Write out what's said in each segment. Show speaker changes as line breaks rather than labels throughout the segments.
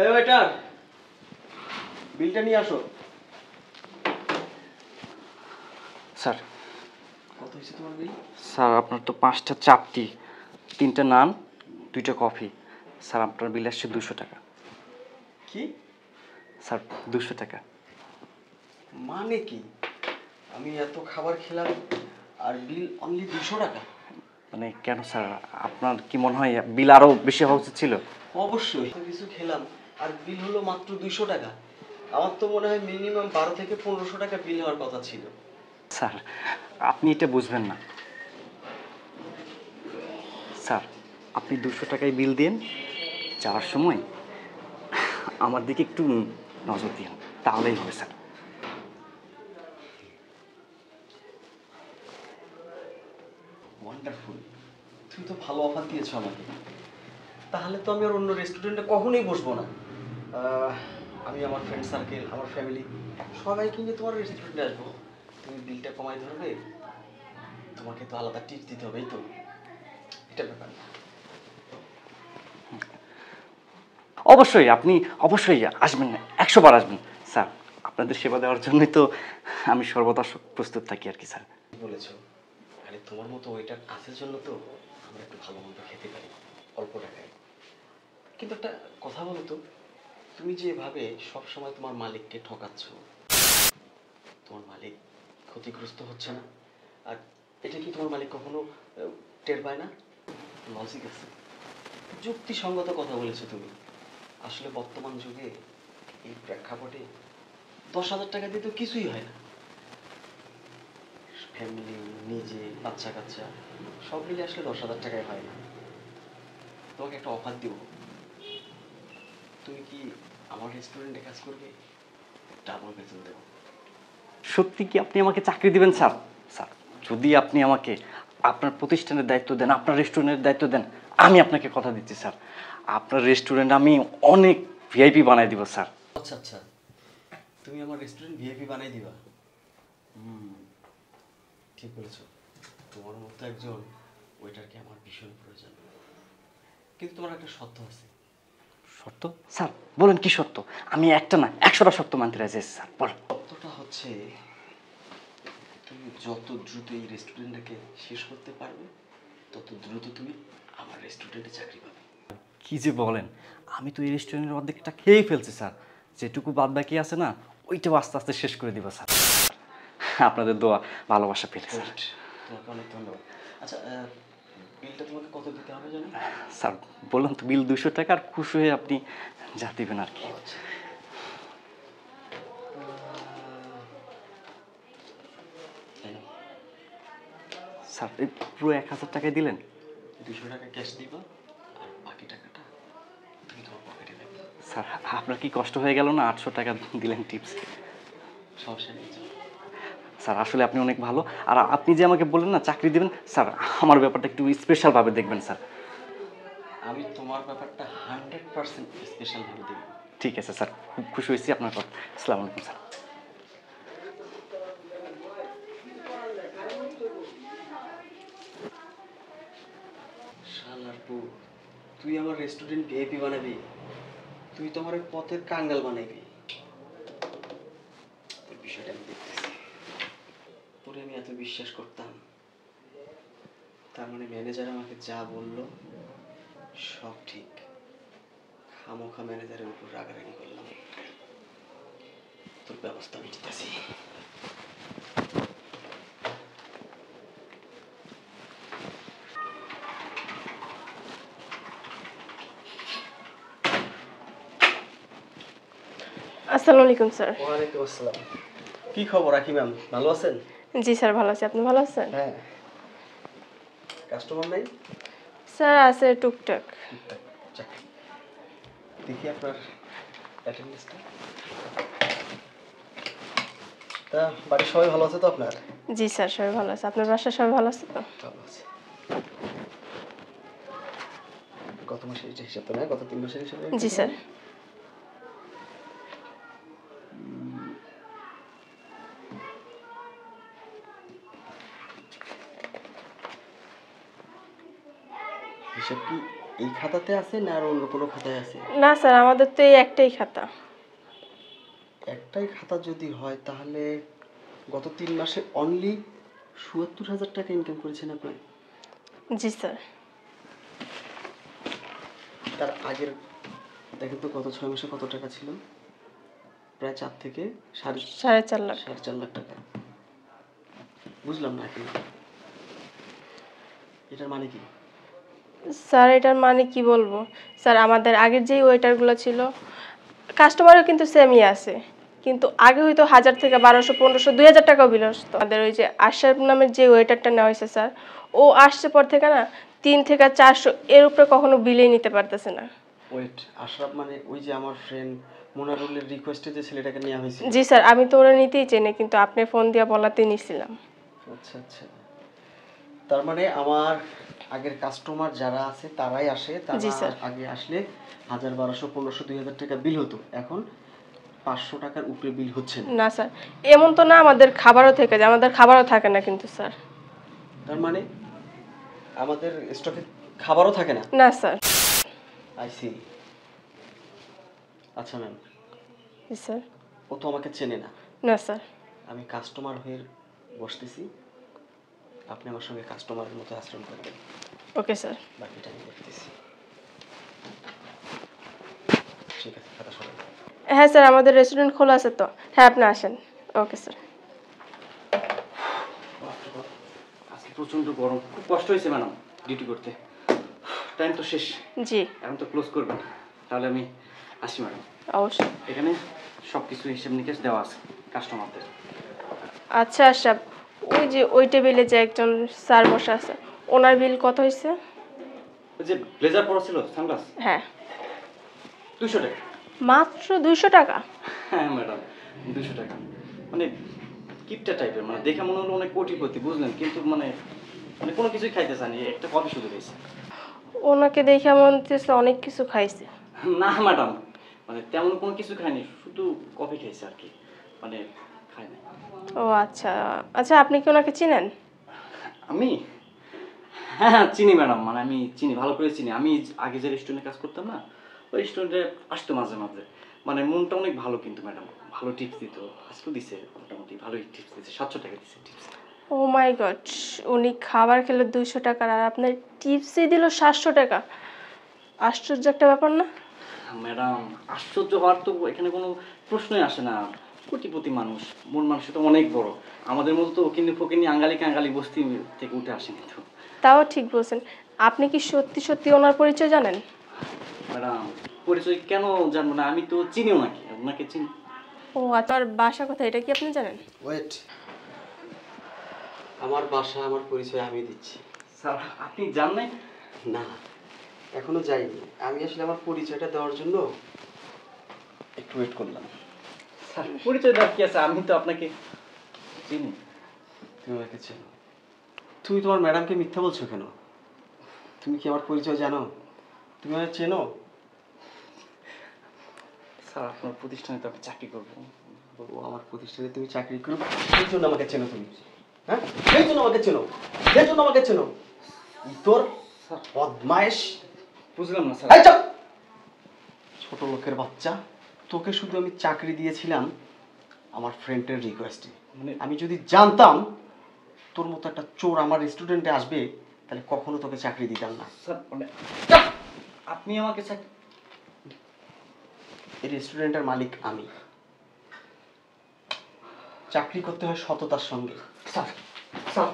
এই ওয়েটার, বিলটা নিয়ে আসো।
স্যার
কত হয়েছে তোমার বিল?
স্যার আপনার তো 5টা চাপটি, 3টা নান, 2টা কফি। স্যার আপনার বিল আসছে 200 টাকা।
কি
স্যার 200 টাকা।
মানে কি? আমি এত খাবার খেলাম আর বিল অনলি 200 টাকা?
মানে কেন স্যার, আপনার কি মনে হয় বিল আরও বেশি হওয়া উচিত ছিল?
অবশ্যই, এত কিছু খেলাম আর বিল হলো মাত্র 200 টাকা। আমার তো মনে হয় মিনিমাম 12 থেকে 1500 টাকা বিল হওয়ার কথা ছিল।
স্যার আপনি এটা বুঝবেন না। স্যার আপনি 200 টাকায় বিল দিন, যাওয়ার সময় আমার দিকে একটু নজর দিন, তাহলেই হবে স্যার।
ওয়ান্ডারফুল, তুমি তো ভালো অফার দিয়েছো আমাকে। তাহলে তো আমি আর অন্য রেস্টুরেন্টে কখনোই বসবো না। আমি আমার ফ্রেন্ড সার্কেল, আমার ফ্যামিলি সবাইকে নিয়ে তোমার রেস্টুরেন্টে আসবো। তুমি বিলটা কমাই ধরবে, তোমাকে তো আলাদা টিপস দিতে হবে, এই তো এটা ব্যাপার না।
অবশ্যই আপনি অবশ্যই আসবেন, 100 বার আসবেন স্যার। আপনাদের সেবা দেওয়ার জন্যই তো আমি সর্বদা প্রস্তুত থাকি আর কি স্যার।
বলেছো, আরে তোমার মতো ওইটার কাছের জন্য তো আমরা একটু ভালো মন্দ খেতে পারি অল্প টাকায়। কিন্তু একটা কথা বলো তো, তুমি যেভাবে সবসময় তোমার মালিককে ঠকাচ্ছ, তোমার মালিক ক্ষতিগ্রস্ত হচ্ছে না? আর এটা কি তোমার মালিক কখনো টের পায় না? লজিক আছে, যুক্তিসঙ্গত কথা বলেছো তুমি। আসলে বর্তমান যুগে এই প্রেক্ষাপটে 10,000 টাকা দিয়ে তো কিছুই হয় না। ফ্যামিলি, নিজে, বাচ্চা কাচ্চা সব মিলে আসলে 10,000 টাকায় হয় না। তোমাকে একটা অফার দিব, তুমি কি আমার রেস্টুরেন্টে কাজ করবে? ডাবল বেতন দেবো।
সত্যি কি আপনি আমাকে চাকরি দিবেন স্যার? স্যার যদি আপনি আমাকে আপনার প্রতিষ্ঠানের দায়িত্ব দেন, আপনার রেস্টুরেন্টের দায়িত্ব দেন, আমি আপনাকে কথা দিচ্ছি স্যার, আপনার রেস্টুরেন্ট আমি অনেক ভিআইপি বানাই দিব স্যার।
আচ্ছা আচ্ছা, তুমি আমার রেস্টুরেন্ট ভিআইপি বানাই দিবা? ঠিক বলেছো, তোমার মতো একজন ওয়েটারকে আমার ভীষণ প্রয়োজন। কিন্তু তোমার একটা শর্ত আছে।
শর্ত? স্যার বলেন কি শর্ত? আমি একটা না 100টা শর্ত মানতে রাজি আছি স্যার, বলেন।
শর্তটা হচ্ছে, তুমি যত দ্রুত এই রেস্টুরেন্টটাকে শেষ করতে পারবে তত দ্রুত তুমি আমার রেস্টুরেন্টে চাকরি পাবে।
কি যে বলেন, আমি তো এই রেস্টুরেন্টের অর্ধেকটা খেয়েই ফেলছি স্যার, যেটুকু বাদ বাকি আছে না ওইটাও আস্তে আস্তে শেষ করে দিব স্যার, আপনাদের দোয়া ভালোবাসা পেলে স্যার।
তোমাকে অনেক ধন্যবাদ। আচ্ছা, বিলটা তোমাকে কত দিতে হবে জানো?
স্যার বললাম তো বিল 200 টাকা, আর খুশি হয়ে আপনি যা দিবেন আর কি।
আচ্ছা,
স্যার এই পুরো 1000 টাকায় দিলেন?
200 টাকা ক্যাশ দিবা আর বাকি টাকাটা তুমি তোমার পকেটে নেবে।
স্যার আপনার কি কষ্ট হয়ে গেল না 800 টাকা দিলেন টিপস?
সমস্যা নেই, যাও।
স্যার আসলে আপনি অনেক ভালো, আর আপনি যে আমাকে বললেন না চাকরি দেবেন, স্যার আমার ব্যাপারটা একটু স্পেশালভাবে দেখবেন স্যার।
আমি তোমার ব্যাপারটা 100% স্পেশাল ভাবে দেখব।
ঠিক আছে স্যার, খুব খুশি হয়েছি আপনার কথা। আসসালামু আলাইকুম স্যার।
শালার পু, তুই আমার রেস্টুরেন্ট ভিআইপি বানাবি? তুই তো আমার পথের কাঙ্গাল বানাবি। তোর বিষয়টা আমি দেখতেছি। তোরে আমি এত বিশ্বাস করতাম, তার মানে ম্যানেজার আমাকে যা বললো সব ঠিক। খামোখা ম্যানেজারের উপর রাগারাগি করলাম। তোর ব্যবস্থা আমি নিতেছি।
আসসালামু আলাইকুম স্যার।
ওয়ালাইকুম আসসালাম। কি খবর আখি ম্যাম, ভালো আছেন?
জি স্যার, ভালো আছি। আপনি ভালো আছেন?
হ্যাঁ। কাস্টমার নাই?
স্যার আছে টুকটাক।
যাক, দেখি আপনার অ্যাটেন্ডেন্সটা। তা বাড়ির সবাই ভালো আছে তো আপনার?
জি স্যার, সবাই ভালো আছে। আপনার বাসার সবাই ভালো আছে তো?
ভালো আছে। গত মাসের যে হিসাবটা না, গত 3 মাসের হিসাবে?
জি স্যার।
হিসাব কি এই খাতাতে আছে না আর অন্য কোনো খাতায় আছে?
না স্যার, আমাদের তো এই একটাই খাতা।
একটাই খাতা যদি হয় তাহলে গত 3 মাসে অনলি ৭৪,০০০ টাকা ইনকাম করেছেন আপনি।
জি স্যার।
তার আগের দেখেন তো গত 6 মাসে কত টাকা ছিল? প্রায় 4 থেকে
4.5 লাখ।
4.5 লাখ টাকা। বুঝলাম না কি এটার মানে কি?
স্যার এটার মানে কি বলবো স্যার, আমাদের আগের যেই ওয়েটারগুলো ছিল কাস্টমারও কিন্তু সেমই আছে, কিন্তু আগে হয়তো 1000 থেকে 1200 1500 2000 টাকাও বিল আসতো। আমাদের ওই যে আশরাফ নামের যে ওয়েটারটা নেওয়া হয়েছে স্যার, ও আসছে পর থেকে না 3 থেকে 400 এর উপরে কখনো বিলেই নিতে পারতেছে না।
ওয়েট, আশরাফ মানে ওই যে আমার ফ্রেন্ড মোনারুলের রিকোয়েস্টে যে ছেলেটাকে নেওয়া হয়েছিল?
জি স্যার, আমি তো ওরা নিতেই চাই না, কিন্তু আপনি ফোন দিয়ে বলাতেই নিছিলাম।
আচ্ছা আচ্ছা, তার মানে আমার আগের কাস্টমার যারা আছে তারাই আসে, তারা
জি স্যার।
আগে আসলে 1000 1200 1500 2000 টাকা বিল হতো, এখন 500 টাকার উপরে বিল হচ্ছে না।
না স্যার, এমন তো না আমাদের খাবারও থেকে যায়, আমাদের খাবারও থাকে না কিন্তু স্যার।
তার মানে আমাদের স্টকে খাবারও থাকে না?
না স্যার।
I see. আচ্ছা ম্যাম,
জি স্যার।
ও তো আমাকে চেনে না,
না স্যার।
আমি কাস্টমার হয়ে বসতেছি, আপনি আমার সঙ্গে কাস্টমারের মতো আচরণ করবেন।
Okay sir.
বাকিটা আমি দেখতেছি। ঠিক আছে, কথা শোনেন।
হ্যাঁ স্যার, আমাদের রেস্টুরেন্ট খোলা আছে তো। হ্যাঁ, আপনি আসেন। Okay sir.
আজকে প্রচণ্ড গরম, খুব কষ্ট হয়েছে ম্যাডাম ডিউটি করতে। টাইম তো শেষ,
জি
এখন তো ক্লোজ করবেন, তাহলে আমি আসি ম্যাডাম।
অবশ্যই।
এখানে সব কিছু হিসেব নিকেশ দেওয়া আছে কাস্টমারদের।
আচ্ছা আশরাফ, ওই যে ওই টেবিলে যে একজন স্যার বসে আছে, ওনার বিল কত হয়েছে?
ওই যে ব্লেজার পরা ছিল সানগ্লাস,
হ্যাঁ।
200 টাকা।
মাত্র 200 টাকা?
হ্যাঁ ম্যাডাম, 200 টাকা। মানে কিপটা টাইপের, মানে দেখে মনে হলো অনেক কোটিপতি, বুঝলেন, কিন্তু মানে মানে কোনো কিছুই খাইতে চায়নি, একটা কফি শুধু খাইছে।
ওনাকে দেখে মনে হচ্ছে অনেক কিছু খাইছে।
না ম্যাডাম, মানে তেমন কোনো কিছু খায়নি, শুধু কফি খাইছে আর কি, মানে খায় নাই।
ও আচ্ছা আচ্ছা, আপনি কি ওনাকে চিনেন?
আমি, হ্যাঁ হ্যাঁ চিনি ম্যাডাম, মানে আমি চিনি, ভালো করে চিনি। আমি আগে যে রেস্টুরেন্টে কাজ করতাম না, ওই রেস্টুরেন্টে আসতো মাঝে মাঝে। মানে মনটা অনেক ভালো কিন্তু ম্যাডাম, ভালো টিপস দিত, আজকেও দিছে, মোটামুটি ভালোই টিপস দিচ্ছে, 700 টাকা দিচ্ছে টিপস।
ও মাই গড, উনি খাবার খেলো 200 টাকার আর আপনার টিপসই দিল 700 টাকা। আশ্চর্য একটা ব্যাপার না?
ম্যাডাম আশ্চর্য হওয়ার তো এখানে কোনো প্রশ্নই আসে না, কোটিপতি মানুষ, মন মানুষ তো অনেক বড়, আমাদের মতো তো কিন্তু ফকিনি আঙ্গালি কাঙ্গালি বস্তি থেকে উঠে আসেনি তো।
তাও ঠিক বলছেন। আপনি কি সত্যি সত্যি ওনার পরিচয় জানেন?
ম্যাডাম পরিচয় কেন জানবো না, আমি তো চিনি ওনাকে, ওনাকে চিনি।
ও আচ্ছা, আর বাসা কথা এটা কি আপনি জানেন?
ওয়েট, আমার বাসা আমার পরিচয় আমি দিচ্ছি।
স্যার আপনি জান নাই?
না, এখনো যাইনি। আমি আসলে আমার পরিচয়টা দেওয়ার জন্য একটু ওয়েট করলাম।
স্যার পরিচয় দেওয়ার কি আছে, আমি তো আপনাকে চিনি।
তুমি আমাকে চেনো? তুমি তোমার ম্যাডামকে মিথ্যা বলছো কেন? তুমি কি আমার পরিচয় জানো? তুমি আমাকে চেনো?
স্যার আপনার প্রতিষ্ঠানে তো আমি চাকরি করবো।
ও, আমার প্রতিষ্ঠানে তুমি চাকরি করো, সেই জন্য আমাকে চেনো তুমি? হ্যাঁ, সেই জন্য আমাকে চেনো? সেই জন্য আমাকে চেনো? তোর বদমাইশ।
বুঝলাম না স্যার।
এই চুপ! ছোট লোকের বাচ্চা, তোকে শুধু আমি চাকরি দিয়েছিলাম আমার ফ্রেন্ডের রিকোয়েস্টে।
মানে
আমি যদি জানতাম তোর মতো একটা চোর আমার রেস্টুরেন্টে আসবে, তাহলে কখনো তোকে চাকরি দিতাম না।
স্যার মানে আপনি আমাকে চাকরি,
এই রেস্টুরেন্টের মালিক আমি। চাকরি করতে হয় সততার সঙ্গে।
স্যার স্যার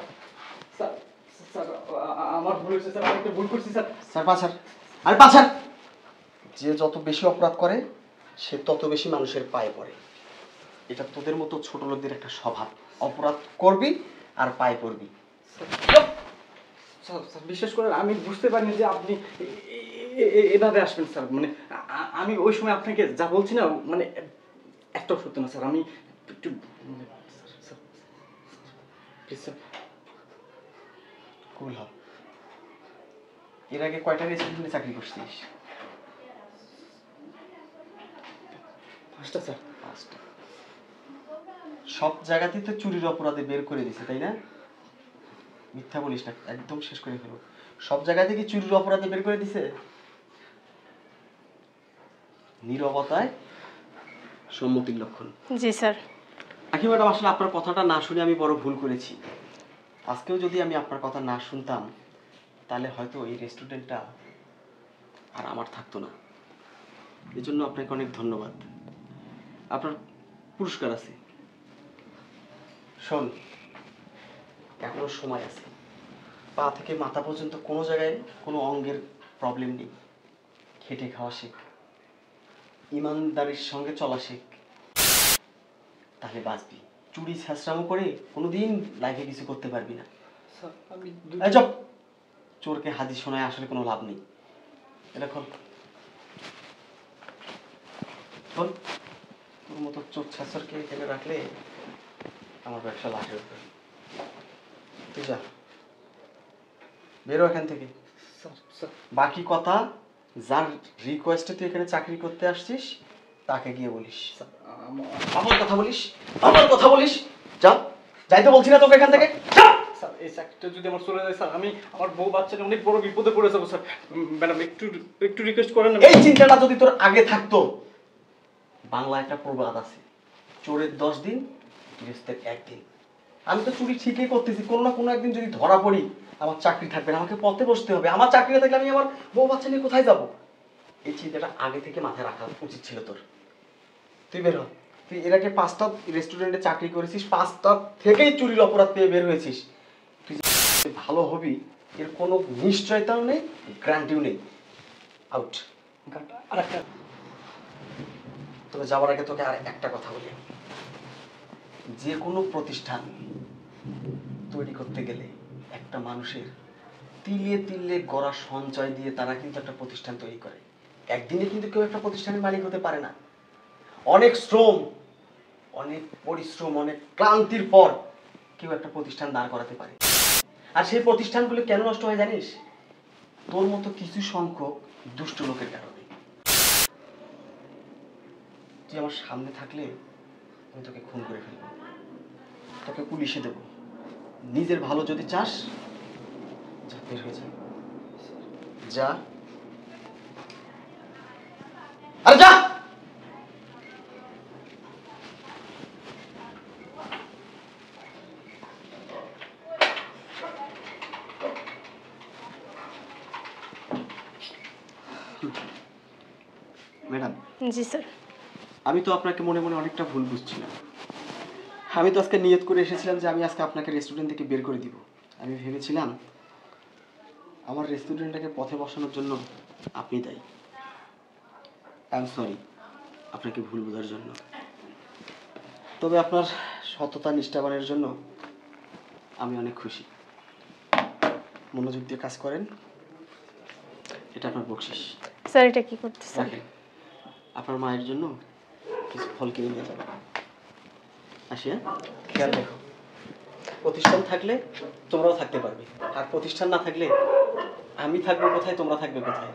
স্যার স্যার আমার ভুল হয়েছে স্যার, আমি একটা ভুল করছি স্যার।
স্যার পাছার, আরে পাছার! যে যত বেশি অপরাধ করে সে তত বেশি মানুষের পায়ে পড়ে। এটা তোদের মতো ছোট লোকদের একটা স্বভাব, অপরাধ করবি আর পায়ে পড়বি।
স্যার স্যার বিশ্বাস করেন, আমি বুঝতে পারিনি যে আপনি এভাবে আসবেন স্যার। মানে আমি ওই সময় আপনাকে যা বলছি না, মানে একটাও সত্য না স্যার। আমি একটু মানে স্যার প্লিজ স্যার।
কুল হ। এর আগে কয়টা রেস্টুরেন্টে চাকরি করছিস?
5টা স্যার।
5টা। সব জায়গাতেই তো চুরির অপরাধে বের করে দিছে, তাই না? মিথ্যা বলিস না, একদম শেষ করে ফেলো। সব জায়গা থেকে চুরির অপরাধে বের করে দিছে। নীরবতায় সম্মতির লক্ষণ।
জি স্যার।
আখি ম্যাডাম, আসলে আপনার কথাটা না শুনে আমি বড় ভুল করেছি। আজকেও যদি আমি আপনার কথা না শুনতাম তাহলে হয়তো এই রেস্টুরেন্টটা আর আমার থাকতো না। এজন্য আপনাকে অনেক ধন্যবাদ। আপনার পুরস্কার আছে। শোন, এখনো সময় আছে। পা থেকে মাথা পর্যন্ত কোনো জায়গায় কোনো অঙ্গের প্রবলেম নেই। খেটে খাওয়া শেখ, ইমানদারির সঙ্গে চলা শেখ, তাহলে বাঁচবি। চুরি ছ্যাঁচড়ামো করে কোনোদিন লাইফে কিছু করতে পারবি না।
স্যার আমি
এই চুপ! চোরকে হাদিস শোনায় আসলে কোনো লাভ নেই। এটা খোল, খোল। তোর মতো চোর ছ্যাঁচড়কে এখানে রাখলে আমার ব্যবসা লাঠের উপরে। তুই যা, বেরো এখান থেকে। বাকি কথা যার রিকোয়েস্টে তুই এখানে চাকরি করতে আসছিস তাকে গিয়ে বলিস। আমার কথা বলিস, আমার কথা বলিস। যা, যাইতে বলছি না তোকে এখান থেকে। যা।
স্যার এই চাকরিটা যদি আমার চলে যায় স্যার, আমি আমার বউ বাচ্চাটা অনেক বড় বিপদে পড়ে যাবো স্যার। ম্যাডাম একটু একটু রিকোয়েস্ট করেন না।
এই চিন্তাটা যদি তোর আগে থাকতো, বাংলা একটা প্রবাদ আছে, চোরের 10 দিন, গৃহস্থের 1 দিন। আমি তো চুরি ঠিকই করতেছি, কোনো না কোনো একদিন যদি ধরা পড়ি আমার চাকরি থাকবে না, আমাকে পথে বসতে হবে। আমার চাকরি না থাকলে আমি আমার বউ বাচ্চা নিয়ে কোথায় যাব? এই চিন্তাটা আগে থেকে মাথায় রাখা উচিত ছিল তোর। তুই বের হ। তুই এর আগে 5টা রেস্টুরেন্টে চাকরি করেছিস, 5টা থেকেই চুরির অপরাধ পেয়ে বের হয়েছিস। তুই যে ভালো হবি এর কোনো নিশ্চয়তাও নেই, গ্যারান্টিও নেই। আউট।
আর একটা
তবে যাওয়ার আগে তোকে আর একটা কথা বলি, যে কোনো প্রতিষ্ঠান তৈরি করতে গেলে একটা মানুষের তিলে তিলে গড়া সঞ্চয় দিয়ে তারা কিন্তু একটা প্রতিষ্ঠান তৈরি করে। একদিনে কিন্তু কেউ একটা প্রতিষ্ঠানের মালিক হতে পারে না। অনেক শ্রম, অনেক পরিশ্রম, অনেক ক্লান্তির পর কেউ একটা প্রতিষ্ঠান দাঁড় করাতে পারে। আর সেই প্রতিষ্ঠানগুলো কেন নষ্ট হয় জানিস? তোর মতো কিছু সংখ্যক দুষ্ট লোকের কারণে। তুই আমার সামনে থাকলে আমি তোকে খুন করে ফেলবো, তোকে পুলিশে দেবো। নিজের ভালো যদি চাস যা, বের হয়ে যা। যা, আরে যা। ম্যাডাম,
জি স্যার।
আমি তো আপনাকে মনে মনে অনেকটা ভুল বুঝছিলাম। আমি তো আজকে নিয়ত করে এসেছিলাম যে আমি আজকে আপনাকে রেস্টুরেন্ট থেকে বের করে দিব। আমি ভেবেছিলাম আমার রেস্টুরেন্টটাকে পথে বসানোর জন্য আপনি দায়ী। আই এম সরি আপনাকে ভুল বোঝার জন্য। তবে আপনার সততা নিষ্ঠাবানের জন্য আমি অনেক খুশি। মনোযোগ দিয়ে কাজ করেন, এটা আপনার বকশিস।
স্যার এটা কি করতেছেন?
রাখেন, আপনার মায়ের জন্য কিছু ফল কিনে নিয়ে যাবেন। আসি, হ্যাঁ? খেয়াল রেখো। প্রতিষ্ঠান থাকলে তোমরাও থাকতে পারবে, আর প্রতিষ্ঠান না থাকলে আমি থাকবো কোথায়, তোমরা থাকবে কোথায়?